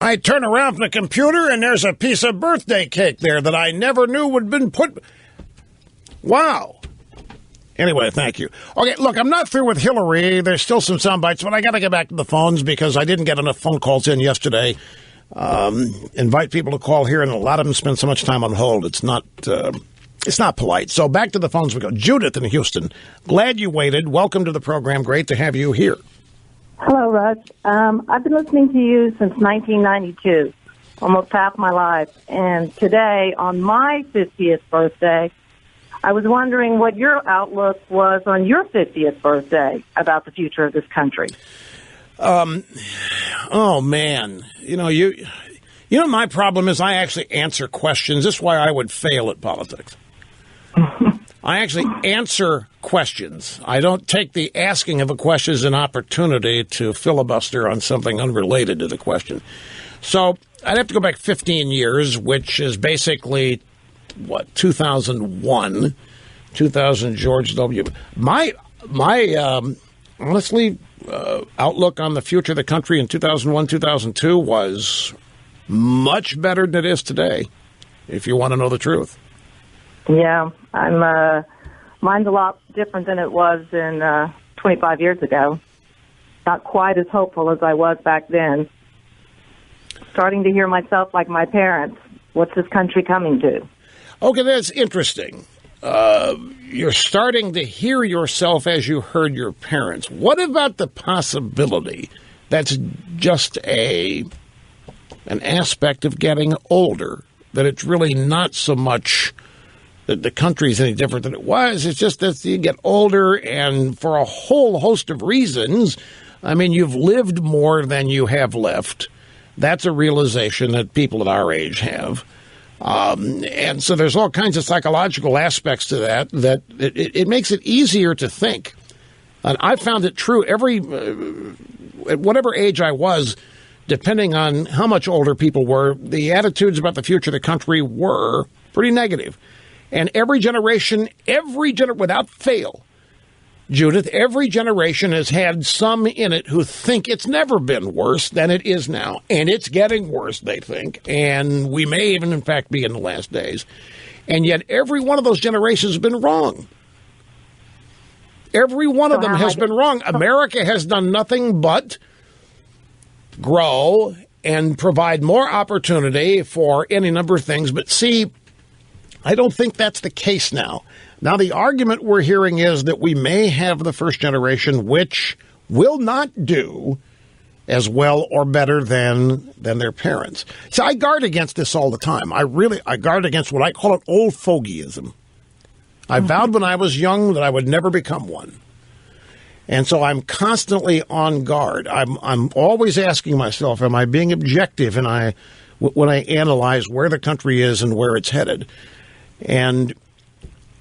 I turn around from the computer and there's a piece of birthday cake there that I never knew would have been put. Wow. Anyway, thank you. Okay, look, I'm not through with Hillary. There's still some sound bites, but I got to get back to the phones because I didn't get enough phone calls in yesterday. Invite people to call here, and a lot of them spend so much time on hold. It's not polite. So back to the phones we go. Judith in Houston, glad you waited. Welcome to the program. Great to have you here. Hello, Russ. I've been listening to you since 1992, almost half my life. And today, on my 50th birthday, I was wondering what your outlook was on your 50th birthday about the future of this country. Oh, man. You know, my problem is I actually answer questions. This is why I would fail at politics. I actually answer questions. I don't take the asking of a question as an opportunity to filibuster on something unrelated to the question. So I'd have to go back 15 years, which is basically, 2001, 2000 George W. My honestly, outlook on the future of the country in 2001, 2002 was much better than it is today, if you want to know the truth. Yeah, mine's a lot different than it was in 25 years ago. Not quite as hopeful as I was back then. Starting to hear myself like my parents. What's this country coming to? Okay, that's interesting. You're starting to hear yourself as you heard your parents. What about the possibility that's just an aspect of getting older, that it's really not so much that the country's any different than it was? It's just that you get older, and for a whole host of reasons, I mean, you've lived more than you have left. That's a realization that people at our age have. And so there's all kinds of psychological aspects to that it makes it easier to think. And I found it true at whatever age I was, depending on how much older people were, the attitudes about the future of the country were pretty negative. And every generation, without fail, Judith, every generation has had some in it who think it's never been worse than it is now. And it's getting worse, they think. And we may even, in fact, be in the last days. And yet every one of those generations has been wrong. Every one of them has been wrong. America has done nothing but grow and provide more opportunity for any number of things. But see, I don't think that's the case now. Now, the argument we're hearing is that we may have the first generation which will not do as well or better than their parents. So I guard against this all the time. I guard against what I call it old fogeyism. I vowed when I was young that I would never become one. And so I'm constantly on guard. I'm always asking myself, am I being objective when I analyze where the country is and where it's headed? And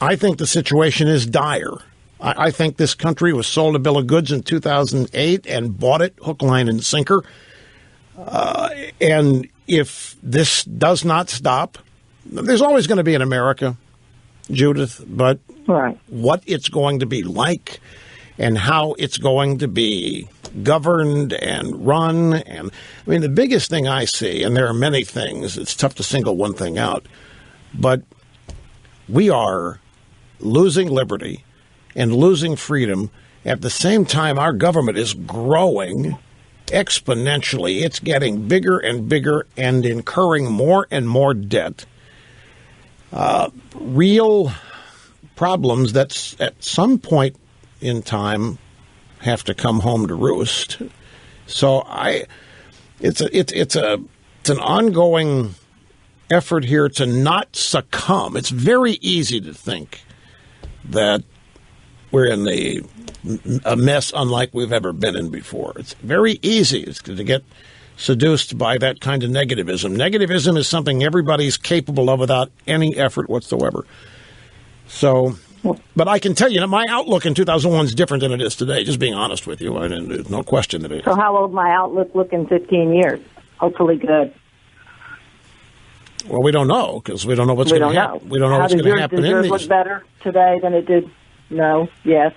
I think the situation is dire. I think this country was sold a bill of goods in 2008 and bought it hook, line, and sinker. And if this does not stop, there's always going to be an America, Judith, but what it's going to be like and how it's going to be governed and run. And I mean, the biggest thing I see, and there are many things, it's tough to single one thing out, but we are losing liberty and losing freedom. At the same time, our government is growing exponentially. It's getting bigger and bigger and incurring more and more debt. Real problems that at some point in time have to come home to roost. So it's an ongoing effort here to not succumb. It's very easy to think that we're in a mess unlike we've ever been in before. It's very easy to get seduced by that kind of negativism. Negativism is something everybody's capable of without any effort whatsoever. So, but I can tell you that my outlook in 2001 is different than it is today, just being honest with you. There's no question that it is. So how will my outlook look in 15 years? Hopefully good. Well, we don't know because we don't know what's going to happen. We don't know what's going to happen. Does yours look better today than it did? No. Yes.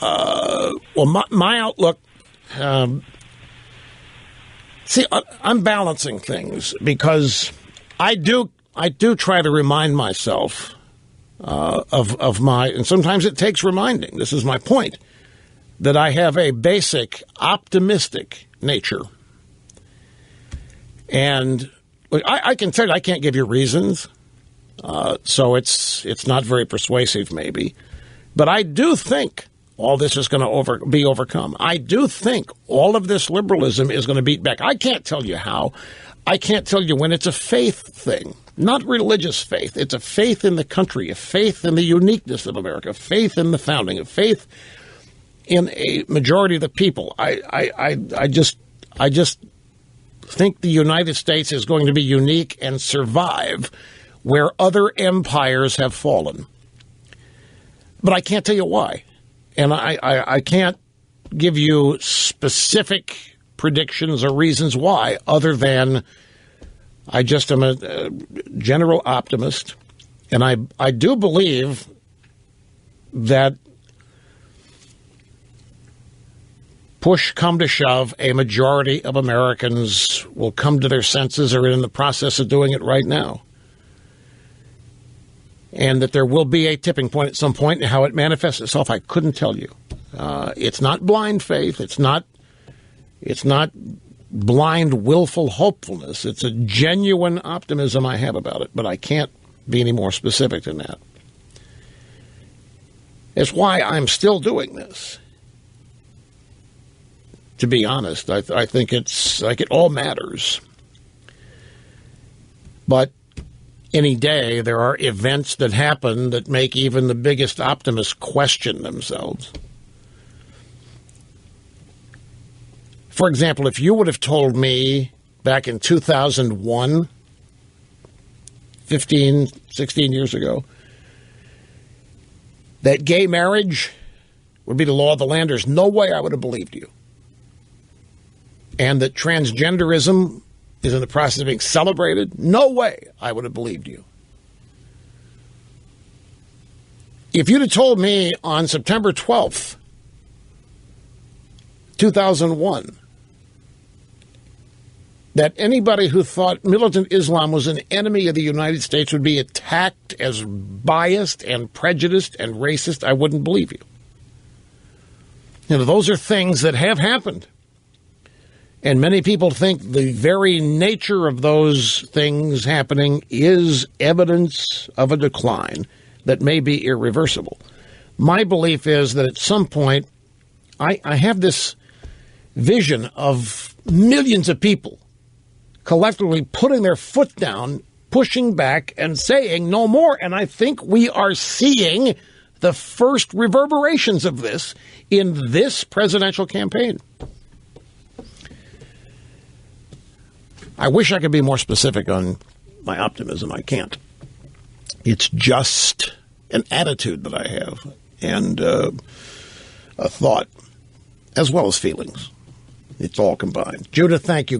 Well, my outlook See, I'm balancing things because I do try to remind myself of my, and sometimes it takes reminding. This is my point, that I have a basic optimistic nature. And I can tell you, I can't give you reasons, so it's not very persuasive, maybe. But I do think all this is going to be overcome. I do think all of this liberalism is going to beat back. I can't tell you how. I can't tell you when. It's a faith thing, not religious faith. It's a faith in the country, a faith in the uniqueness of America, a faith in the founding, a faith in a majority of the people. I just think the United States is going to be unique and survive where other empires have fallen. But I can't tell you why. And I can't give you specific predictions or reasons why, other than I just am a general optimist. And I do believe that push come to shove, a majority of Americans will come to their senses or are in the process of doing it right now. And that there will be a tipping point at some point. And how it manifests itself, I couldn't tell you. It's not blind faith. It's not blind, willful hopefulness. It's a genuine optimism I have about it. But I can't be any more specific than that. It's why I'm still doing this. To be honest, I think it's like it all matters. But any day, there are events that happen that make even the biggest optimists question themselves. For example, if you would have told me back in 2001, 15, 16 years ago, that gay marriage would be the law of the land, there's no way I would have believed you. And that transgenderism is in the process of being celebrated, no way I would have believed you. If you'd have told me on September 12th, 2001, that anybody who thought militant Islam was an enemy of the United States would be attacked as biased and prejudiced and racist, I wouldn't believe you. You know, those are things that have happened. And many people think the very nature of those things happening is evidence of a decline that may be irreversible. My belief is that at some point, I have this vision of millions of people collectively putting their foot down, pushing back, and saying no more. And I think we are seeing the first reverberations of this in this presidential campaign. I wish I could be more specific on my optimism. I can't. It's just an attitude that I have and a thought as well as feelings. It's all combined. Judith, thank you.